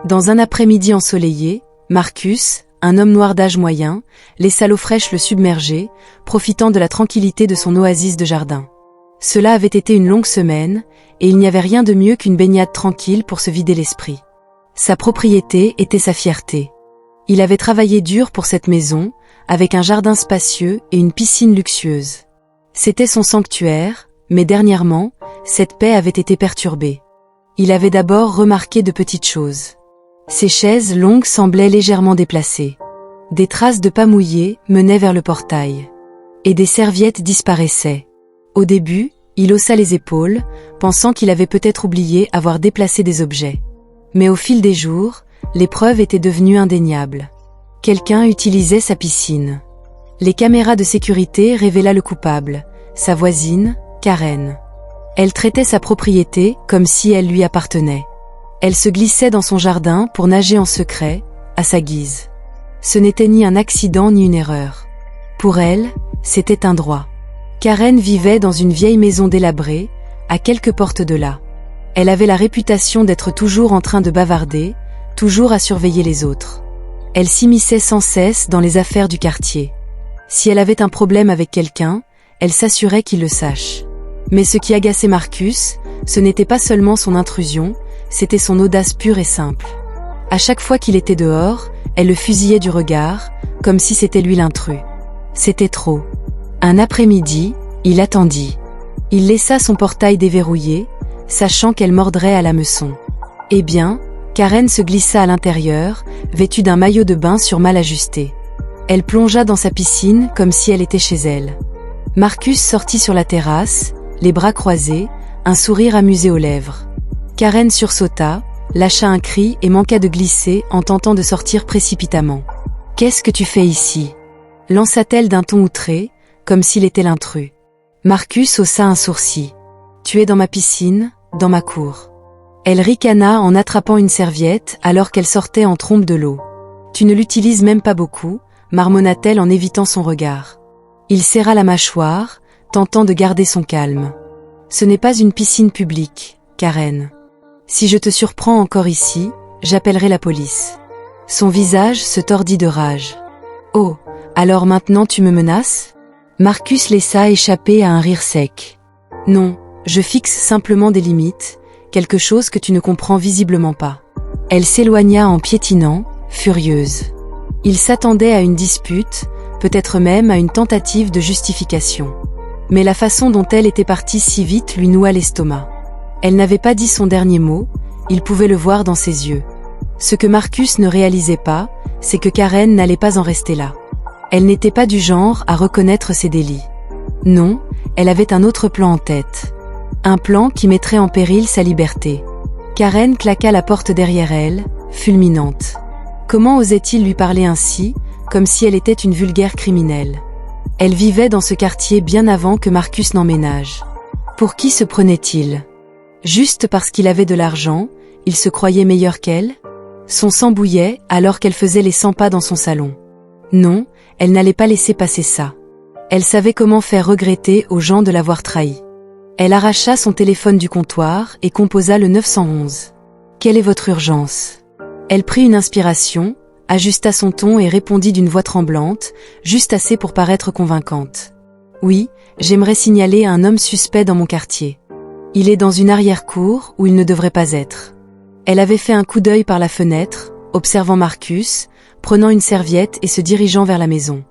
Dans un après-midi ensoleillé, Marcus, un homme noir d'âge moyen, laissa l'eau fraîche le submerger, profitant de la tranquillité de son oasis de jardin. Cela avait été une longue semaine, et il n'y avait rien de mieux qu'une baignade tranquille pour se vider l'esprit. Sa propriété était sa fierté. Il avait travaillé dur pour cette maison, avec un jardin spacieux et une piscine luxueuse. C'était son sanctuaire, mais dernièrement, cette paix avait été perturbée. Il avait d'abord remarqué de petites choses. Ses chaises longues semblaient légèrement déplacées. Des traces de pas mouillés menaient vers le portail. Et des serviettes disparaissaient. Au début, il haussa les épaules, pensant qu'il avait peut-être oublié avoir déplacé des objets. Mais au fil des jours, les preuves étaient devenues indéniables. Quelqu'un utilisait sa piscine. Les caméras de sécurité révélaient le coupable, sa voisine, Karen. Elle traitait sa propriété comme si elle lui appartenait. Elle se glissait dans son jardin pour nager en secret, à sa guise. Ce n'était ni un accident ni une erreur. Pour elle, c'était un droit. Karen vivait dans une vieille maison délabrée, à quelques portes de là. Elle avait la réputation d'être toujours en train de bavarder, toujours à surveiller les autres. Elle s'immisçait sans cesse dans les affaires du quartier. Si elle avait un problème avec quelqu'un, elle s'assurait qu'il le sache. Mais ce qui agaçait Marcus, ce n'était pas seulement son intrusion, c'était son audace pure et simple. À chaque fois qu'il était dehors, elle le fusillait du regard, comme si c'était lui l'intrus. C'était trop. Un après-midi, il attendit. Il laissa son portail déverrouillé, sachant qu'elle mordrait à l'hameçon. Eh bien, Karen se glissa à l'intérieur, vêtue d'un maillot de bain sur mal ajusté. Elle plongea dans sa piscine comme si elle était chez elle. Marcus sortit sur la terrasse, les bras croisés, un sourire amusé aux lèvres. Karen sursauta, lâcha un cri et manqua de glisser en tentant de sortir précipitamment. « Qu'est-ce que tu fais ici ?» lança-t-elle d'un ton outré, comme s'il était l'intrus. Marcus haussa un sourcil. « Tu es dans ma piscine, dans ma cour. » Elle ricana en attrapant une serviette alors qu'elle sortait en trombe de l'eau. « Tu ne l'utilises même pas beaucoup » marmonna-t-elle en évitant son regard. Il serra la mâchoire, tentant de garder son calme. « Ce n'est pas une piscine publique, Karen. Si je te surprends encore ici, j'appellerai la police. » Son visage se tordit de rage. « Oh, alors maintenant tu me menaces ?» Marcus laissa échapper à un rire sec. « Non, je fixe simplement des limites, quelque chose que tu ne comprends visiblement pas. » Elle s'éloigna en piétinant, furieuse. Il s'attendait à une dispute, peut-être même à une tentative de justification. Mais la façon dont elle était partie si vite lui noua l'estomac. Elle n'avait pas dit son dernier mot, il pouvait le voir dans ses yeux. Ce que Marcus ne réalisait pas, c'est que Karen n'allait pas en rester là. Elle n'était pas du genre à reconnaître ses délits. Non, elle avait un autre plan en tête. Un plan qui mettrait en péril sa liberté. Karen claqua la porte derrière elle, fulminante. Comment osait-il lui parler ainsi, comme si elle était une vulgaire criminelle? Elle vivait dans ce quartier bien avant que Marcus n'emménage. Pour qui se prenait-il? Juste parce qu'il avait de l'argent, il se croyait meilleur qu'elle? Son sang bouillait alors qu'elle faisait les 100 pas dans son salon. Non, elle n'allait pas laisser passer ça. Elle savait comment faire regretter aux gens de l'avoir trahi. Elle arracha son téléphone du comptoir et composa le 911. « Quelle est votre urgence ?» Elle prit une inspiration, ajusta son ton et répondit d'une voix tremblante, juste assez pour paraître convaincante. « Oui, j'aimerais signaler un homme suspect dans mon quartier. Il est dans une arrière-cour où il ne devrait pas être. » Elle avait fait un coup d'œil par la fenêtre, observant Marcus, prenant une serviette et se dirigeant vers la maison.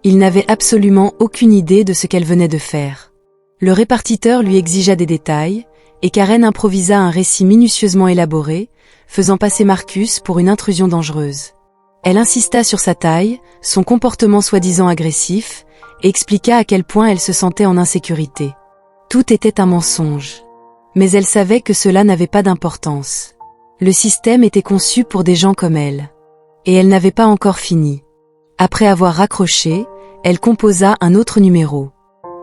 Il n'avait absolument aucune idée de ce qu'elle venait de faire. Le répartiteur lui exigea des détails, et Karen improvisa un récit minutieusement élaboré, faisant passer Marcus pour une intrusion dangereuse. Elle insista sur sa taille, son comportement soi-disant agressif, et expliqua à quel point elle se sentait en insécurité. Tout était un mensonge. Mais elle savait que cela n'avait pas d'importance. Le système était conçu pour des gens comme elle. Et elle n'avait pas encore fini. Après avoir raccroché, elle composa un autre numéro.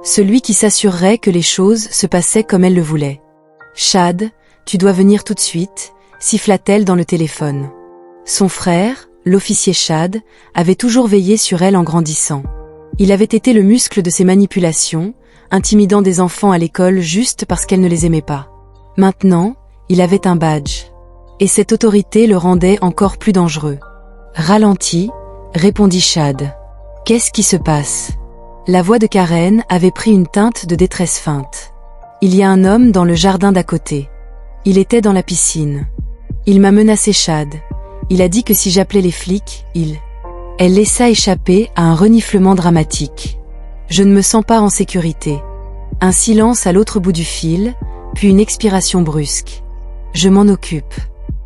Celui qui s'assurerait que les choses se passaient comme elle le voulait. « Chad, tu dois venir tout de suite », siffla-t-elle dans le téléphone. Son frère, l'officier Chad, avait toujours veillé sur elle en grandissant. Il avait été le muscle de ses manipulations, intimidant des enfants à l'école juste parce qu'elle ne les aimait pas. Maintenant, il avait un badge. Et cette autorité le rendait encore plus dangereux. Ralentis, répondit Chad. Qu'est-ce qui se passe? La voix de Karen avait pris une teinte de détresse feinte. Il y a un homme dans le jardin d'à côté. Il était dans la piscine. Il m'a menacé, Chad. Il a dit que si j'appelais les flics, Elle laissa échapper à un reniflement dramatique. Je ne me sens pas en sécurité. Un silence à l'autre bout du fil, puis une expiration brusque. Je m'en occupe.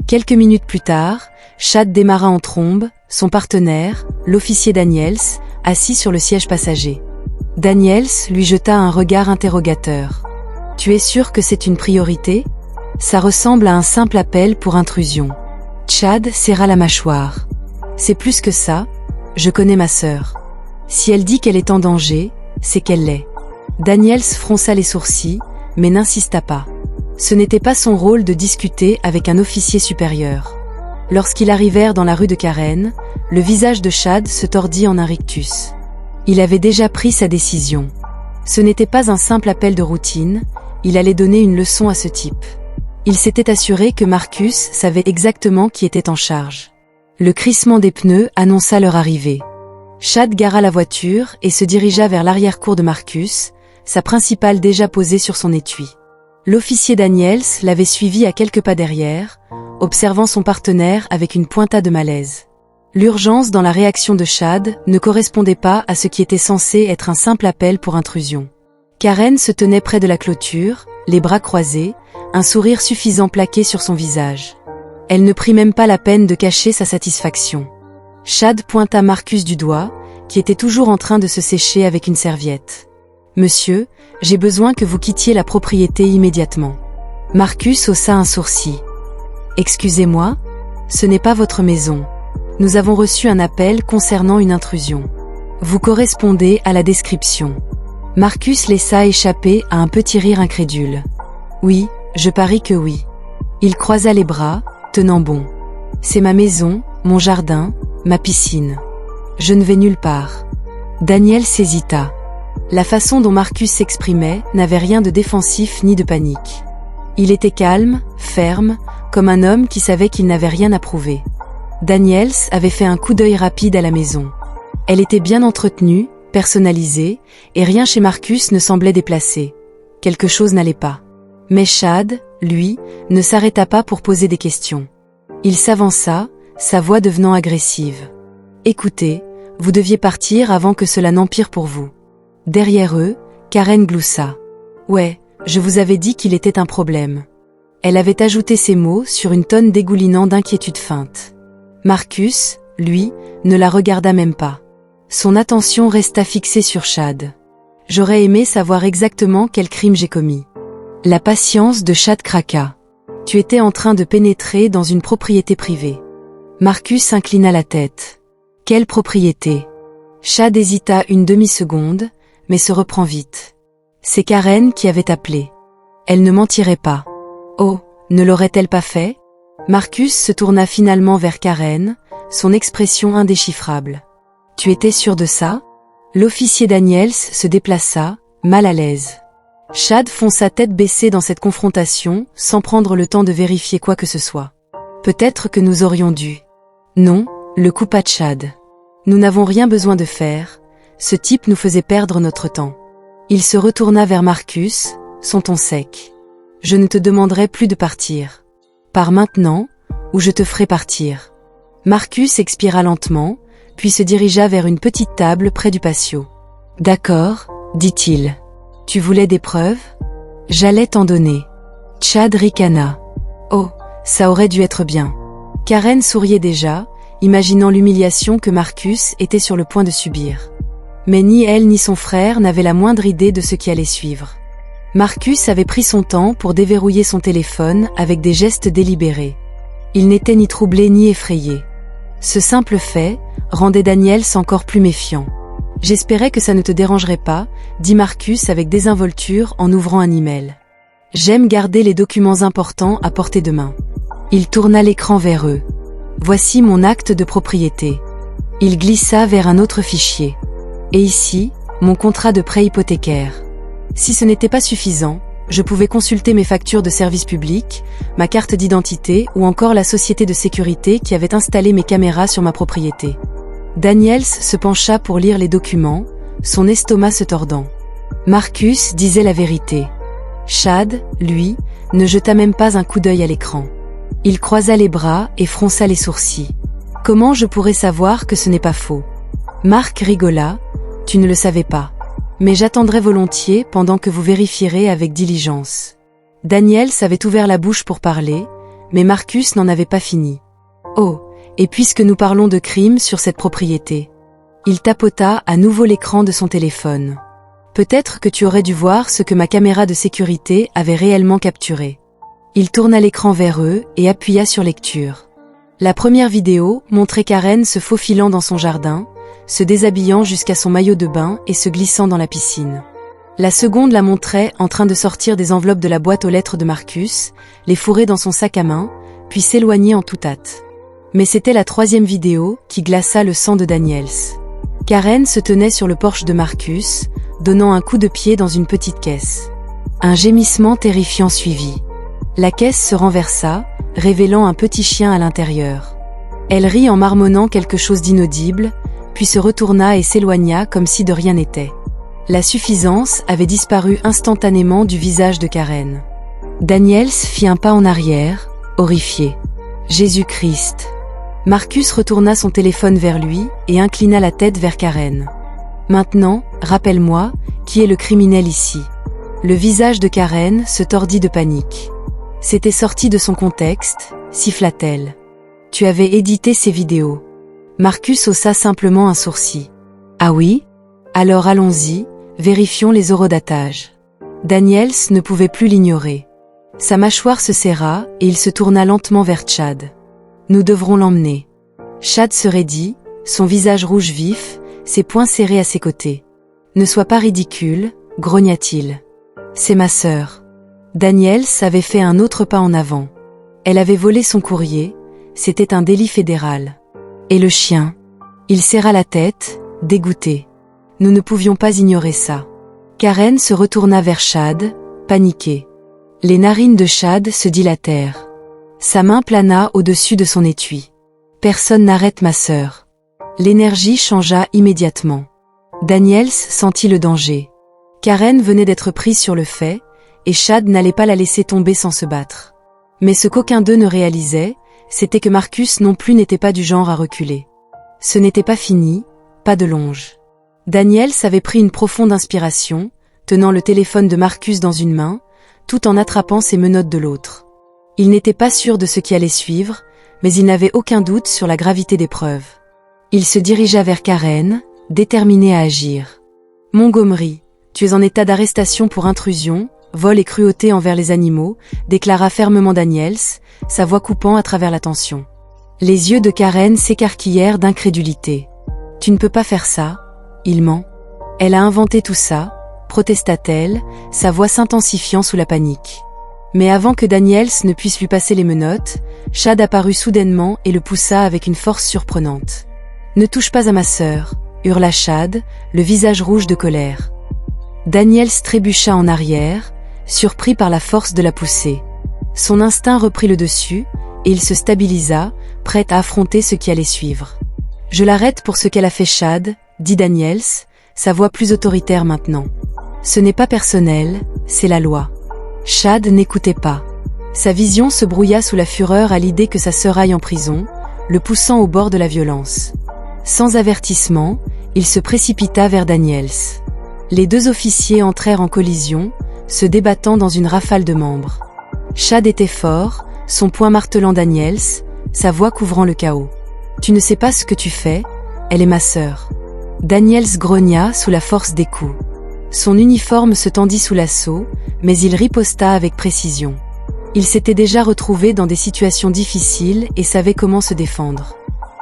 Quelques minutes plus tard, Chad démarra en trombe, son partenaire, l'officier Daniels, assis sur le siège passager. Daniels lui jeta un regard interrogateur. « Tu es sûr que c'est une priorité? Ça ressemble à un simple appel pour intrusion. » Chad serra la mâchoire. « C'est plus que ça, je connais ma sœur. Si elle dit qu'elle est en danger, c'est qu'elle l'est. » Daniels fronça les sourcils, mais n'insista pas. Ce n'était pas son rôle de discuter avec un officier supérieur. Lorsqu'ils arrivèrent dans la rue de Karen, le visage de Chad se tordit en un rictus. Il avait déjà pris sa décision. Ce n'était pas un simple appel de routine, il allait donner une leçon à ce type. Il s'était assuré que Marcus savait exactement qui était en charge. Le crissement des pneus annonça leur arrivée. Chad gara la voiture et se dirigea vers l'arrière-cour de Marcus, sa principale déjà posée sur son étui. L'officier Daniels l'avait suivi à quelques pas derrière, observant son partenaire avec une pointade de malaise. L'urgence dans la réaction de Chad ne correspondait pas à ce qui était censé être un simple appel pour intrusion. Karen se tenait près de la clôture, les bras croisés, un sourire suffisant plaqué sur son visage. Elle ne prit même pas la peine de cacher sa satisfaction. Chad pointa Marcus du doigt, qui était toujours en train de se sécher avec une serviette. « Monsieur, j'ai besoin que vous quittiez la propriété immédiatement. » Marcus haussa un sourcil. « Excusez-moi, ce n'est pas votre maison. Nous avons reçu un appel concernant une intrusion. Vous correspondez à la description. » Marcus laissa échapper à un petit rire incrédule. « Oui, je parie que oui. » Il croisa les bras, tenant bon. « C'est ma maison, mon jardin, ma piscine. Je ne vais nulle part. » Daniel s'hésita. La façon dont Marcus s'exprimait n'avait rien de défensif ni de panique. Il était calme, ferme, comme un homme qui savait qu'il n'avait rien à prouver. Daniels avait fait un coup d'œil rapide à la maison. Elle était bien entretenue, personnalisée, et rien chez Marcus ne semblait déplacé. Quelque chose n'allait pas. Mais Chad, lui, ne s'arrêta pas pour poser des questions. Il s'avança, sa voix devenant agressive. « Écoutez, vous deviez partir avant que cela n'empire pour vous. » Derrière eux, Karen gloussa. « Ouais, je vous avais dit qu'il était un problème. » Elle avait ajouté ces mots sur une tonne dégoulinant d'inquiétude feinte. Marcus, lui, ne la regarda même pas. Son attention resta fixée sur Chad. « J'aurais aimé savoir exactement quel crime j'ai commis. » La patience de Chad craqua. « Tu étais en train de pénétrer dans une propriété privée. » Marcus inclina la tête. « Quelle propriété ?» Chad hésita une demi-seconde, mais se reprend vite. C'est Karen qui avait appelé. Elle ne mentirait pas. Oh, ne l'aurait-elle pas fait? Marcus se tourna finalement vers Karen, son expression indéchiffrable. « Tu étais sûr de ça ?» L'officier Daniels se déplaça, mal à l'aise. Chad fonça tête baissée dans cette confrontation, sans prendre le temps de vérifier quoi que ce soit. « Peut-être que nous aurions dû. » « Non, le coupa Chad. Nous n'avons rien besoin de faire, ce type nous faisait perdre notre temps. » Il se retourna vers Marcus, son ton sec. « Je ne te demanderai plus de partir. Pars maintenant, ou je te ferai partir. » Marcus expira lentement, puis se dirigea vers une petite table près du patio. « D'accord, dit-il. Tu voulais des preuves? J'allais t'en donner. » Chad ricana. « Oh, ça aurait dû être bien. » Karen souriait déjà, imaginant l'humiliation que Marcus était sur le point de subir. Mais ni elle ni son frère n'avaient la moindre idée de ce qui allait suivre. Marcus avait pris son temps pour déverrouiller son téléphone avec des gestes délibérés. Il n'était ni troublé ni effrayé. Ce simple fait rendait Daniels encore plus méfiant. « J'espérais que ça ne te dérangerait pas, » dit Marcus avec désinvolture en ouvrant un email. « J'aime garder les documents importants à portée de main. » Il tourna l'écran vers eux. « Voici mon acte de propriété. » Il glissa vers un autre fichier. « Et ici, mon contrat de prêt hypothécaire. » Si ce n'était pas suffisant, Je pouvais consulter mes factures de service public, ma carte d'identité ou encore la société de sécurité qui avait installé mes caméras sur ma propriété. Daniels se pencha pour lire les documents, son estomac se tordant. Marcus disait la vérité. Chad, lui, ne jeta même pas un coup d'œil à l'écran. Il croisa les bras et fronça les sourcils. Comment je pourrais savoir que ce n'est pas faux? Marc rigola. Tu ne le savais pas. Mais j'attendrai volontiers pendant que vous vérifierez avec diligence. Daniels avait ouvert la bouche pour parler, mais Marcus n'en avait pas fini. Oh, et puisque nous parlons de crime sur cette propriété. Il tapota à nouveau l'écran de son téléphone. Peut-être que tu aurais dû voir ce que ma caméra de sécurité avait réellement capturé. Il tourna l'écran vers eux et appuya sur lecture. La première vidéo montrait Karen se faufilant dans son jardin, se déshabillant jusqu'à son maillot de bain et se glissant dans la piscine. La seconde la montrait en train de sortir des enveloppes de la boîte aux lettres de Marcus, les fourrer dans son sac à main, puis s'éloigner en toute hâte. Mais c'était la troisième vidéo qui glaça le sang de Daniels. Karen se tenait sur le porche de Marcus, donnant un coup de pied dans une petite caisse. Un gémissement terrifiant suivit. La caisse se renversa, révélant un petit chien à l'intérieur. Elle rit en marmonnant quelque chose d'inaudible, puis se retourna et s'éloigna comme si de rien n'était. La suffisance avait disparu instantanément du visage de Karen. Daniels fit un pas en arrière, horrifié. Jésus-Christ. Marcus retourna son téléphone vers lui et inclina la tête vers Karen. Maintenant, rappelle-moi, qui est le criminel ici? Le visage de Karen se tordit de panique. C'était sorti de son contexte, siffla-t-elle. Tu avais édité ces vidéos. Marcus haussa simplement un sourcil. Ah oui? Alors allons-y, vérifions les horodatages. Daniels ne pouvait plus l'ignorer. Sa mâchoire se serra et il se tourna lentement vers Chad. Nous devrons l'emmener. Chad se raidit, son visage rouge vif, ses poings serrés à ses côtés. Ne sois pas ridicule, grogna-t-il. C'est ma sœur. Daniels avait fait un autre pas en avant. Elle avait volé son courrier, c'était un délit fédéral. Et le chien? Il serra la tête, dégoûté. Nous ne pouvions pas ignorer ça. Karen se retourna vers Chad, paniquée. Les narines de Chad se dilatèrent. Sa main plana au-dessus de son étui. Personne n'arrête ma sœur. L'énergie changea immédiatement. Daniels sentit le danger. Karen venait d'être prise sur le fait, et Chad n'allait pas la laisser tomber sans se battre. Mais ce qu'aucun d'eux ne réalisait, c'était que Marcus non plus n'était pas du genre à reculer. Ce n'était pas fini, pas de longe. Daniels avait pris une profonde inspiration, tenant le téléphone de Marcus dans une main, tout en attrapant ses menottes de l'autre. Il n'était pas sûr de ce qui allait suivre, mais il n'avait aucun doute sur la gravité des preuves. Il se dirigea vers Karen, déterminé à agir. « Montgomery, tu es en état d'arrestation pour intrusion, vol et cruauté envers les animaux, déclara fermement Daniels, sa voix coupant à travers la tension. Les yeux de Karen s'écarquillèrent d'incrédulité. « Tu ne peux pas faire ça, il ment. Elle a inventé tout ça, protesta-t-elle, sa voix s'intensifiant sous la panique. Mais avant que Daniels ne puisse lui passer les menottes, Chad apparut soudainement et le poussa avec une force surprenante. « Ne touche pas à ma sœur !» hurla Chad, le visage rouge de colère. Daniels trébucha en arrière, surpris par la force de la poussée. Son instinct reprit le dessus, et il se stabilisa, prêt à affronter ce qui allait suivre. « Je l'arrête pour ce qu'elle a fait Chad, » dit Daniels, sa voix plus autoritaire maintenant. « Ce n'est pas personnel, c'est la loi. » Chad n'écoutait pas. Sa vision se brouilla sous la fureur à l'idée que sa sœur aille en prison, le poussant au bord de la violence. Sans avertissement, il se précipita vers Daniels. Les deux officiers entrèrent en collision, se débattant dans une rafale de membres. Chad était fort, son poing martelant Daniels, sa voix couvrant le chaos. « Tu ne sais pas ce que tu fais, elle est ma sœur. » Daniels grogna sous la force des coups. Son uniforme se tendit sous l'assaut, mais il riposta avec précision. Il s'était déjà retrouvé dans des situations difficiles et savait comment se défendre.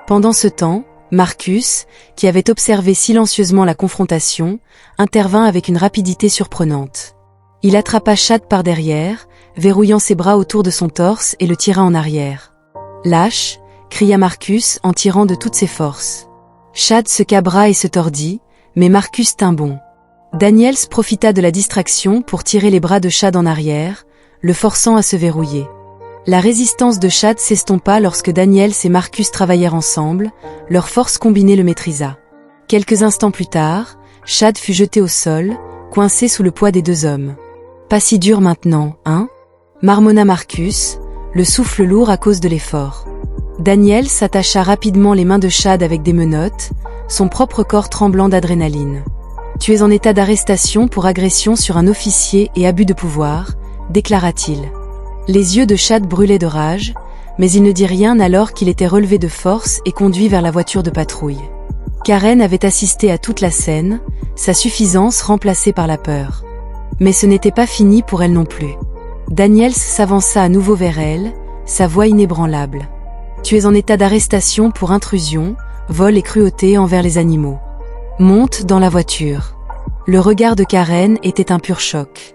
Pendant ce temps, Marcus, qui avait observé silencieusement la confrontation, intervint avec une rapidité surprenante. Il attrapa Chad par derrière, verrouillant ses bras autour de son torse et le tira en arrière. « Lâche !» cria Marcus en tirant de toutes ses forces. Chad se cabra et se tordit, mais Marcus tint bon. Daniels profita de la distraction pour tirer les bras de Chad en arrière, le forçant à se verrouiller. La résistance de Chad s'estompa lorsque Daniels et Marcus travaillèrent ensemble, leur force combinée le maîtrisa. Quelques instants plus tard, Chad fut jeté au sol, coincé sous le poids des deux hommes. « Pas si dur maintenant, hein ?» marmonna Marcus, le souffle lourd à cause de l'effort. Daniels s'attacha rapidement les mains de Chad avec des menottes, son propre corps tremblant d'adrénaline. « Tu es en état d'arrestation pour agression sur un officier et abus de pouvoir », déclara-t-il. Les yeux de Chad brûlaient de rage, mais il ne dit rien alors qu'il était relevé de force et conduit vers la voiture de patrouille. Karen avait assisté à toute la scène, sa suffisance remplacée par la peur. Mais ce n'était pas fini pour elle non plus. Daniels s'avança à nouveau vers elle, sa voix inébranlable. « Tu es en état d'arrestation pour intrusion, vol et cruauté envers les animaux. Monte dans la voiture. » Le regard de Karen était un pur choc.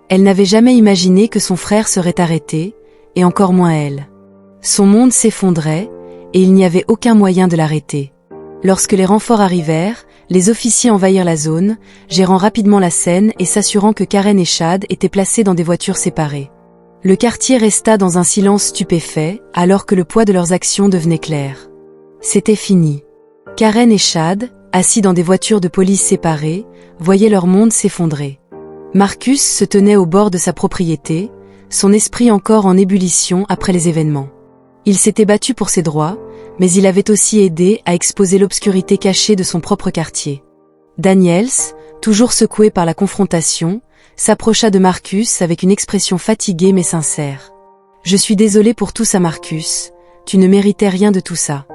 Elle n'avait jamais imaginé que son frère serait arrêté, et encore moins elle. Son monde s'effondrait, et il n'y avait aucun moyen de l'arrêter. Lorsque les renforts arrivèrent, les officiers envahirent la zone, gérant rapidement la scène et s'assurant que Karen et Chad étaient placés dans des voitures séparées. Le quartier resta dans un silence stupéfait, alors que le poids de leurs actions devenait clair. C'était fini. Karen et Chad, assis dans des voitures de police séparées, voyaient leur monde s'effondrer. Marcus se tenait au bord de sa propriété, son esprit encore en ébullition après les événements. Il s'était battu pour ses droits, mais il avait aussi aidé à exposer l'obscurité cachée de son propre quartier. Daniels, toujours secoué par la confrontation, s'approcha de Marcus avec une expression fatiguée mais sincère. « Je suis désolé pour tout ça Marcus, tu ne méritais rien de tout ça. »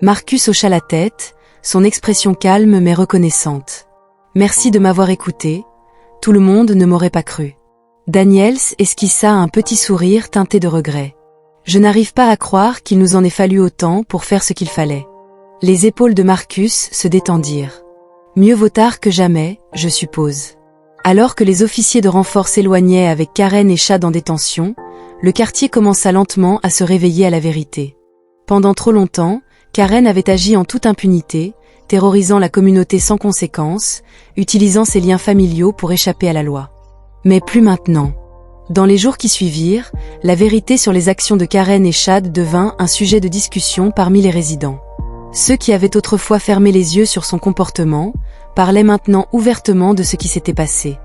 Marcus hocha la tête, son expression calme mais reconnaissante. « Merci de m'avoir écouté, tout le monde ne m'aurait pas cru. » Daniels esquissa un petit sourire teinté de regret. Je n'arrive pas à croire qu'il nous en ait fallu autant pour faire ce qu'il fallait. Les épaules de Marcus se détendirent. Mieux vaut tard que jamais, je suppose. Alors que les officiers de renfort s'éloignaient avec Karen et Chad en détention, le quartier commença lentement à se réveiller à la vérité. Pendant trop longtemps, Karen avait agi en toute impunité, terrorisant la communauté sans conséquence, utilisant ses liens familiaux pour échapper à la loi. Mais plus maintenant. Dans les jours qui suivirent, la vérité sur les actions de Karen et Chad devint un sujet de discussion parmi les résidents. Ceux qui avaient autrefois fermé les yeux sur son comportement, parlaient maintenant ouvertement de ce qui s'était passé.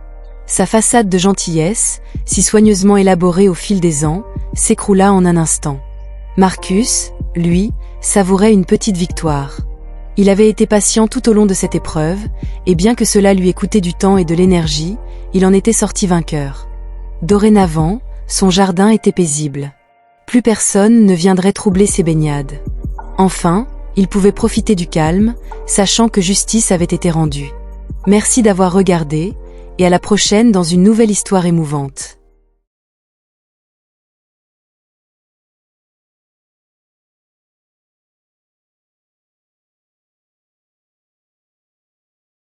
Sa façade de gentillesse, si soigneusement élaborée au fil des ans, s'écroula en un instant. Marcus, lui, savourait une petite victoire. Il avait été patient tout au long de cette épreuve, et bien que cela lui ait coûté du temps et de l'énergie, il en était sorti vainqueur. Dorénavant, son jardin était paisible. Plus personne ne viendrait troubler ses baignades. Enfin, il pouvait profiter du calme, sachant que justice avait été rendue. Merci d'avoir regardé, et à la prochaine dans une nouvelle histoire émouvante.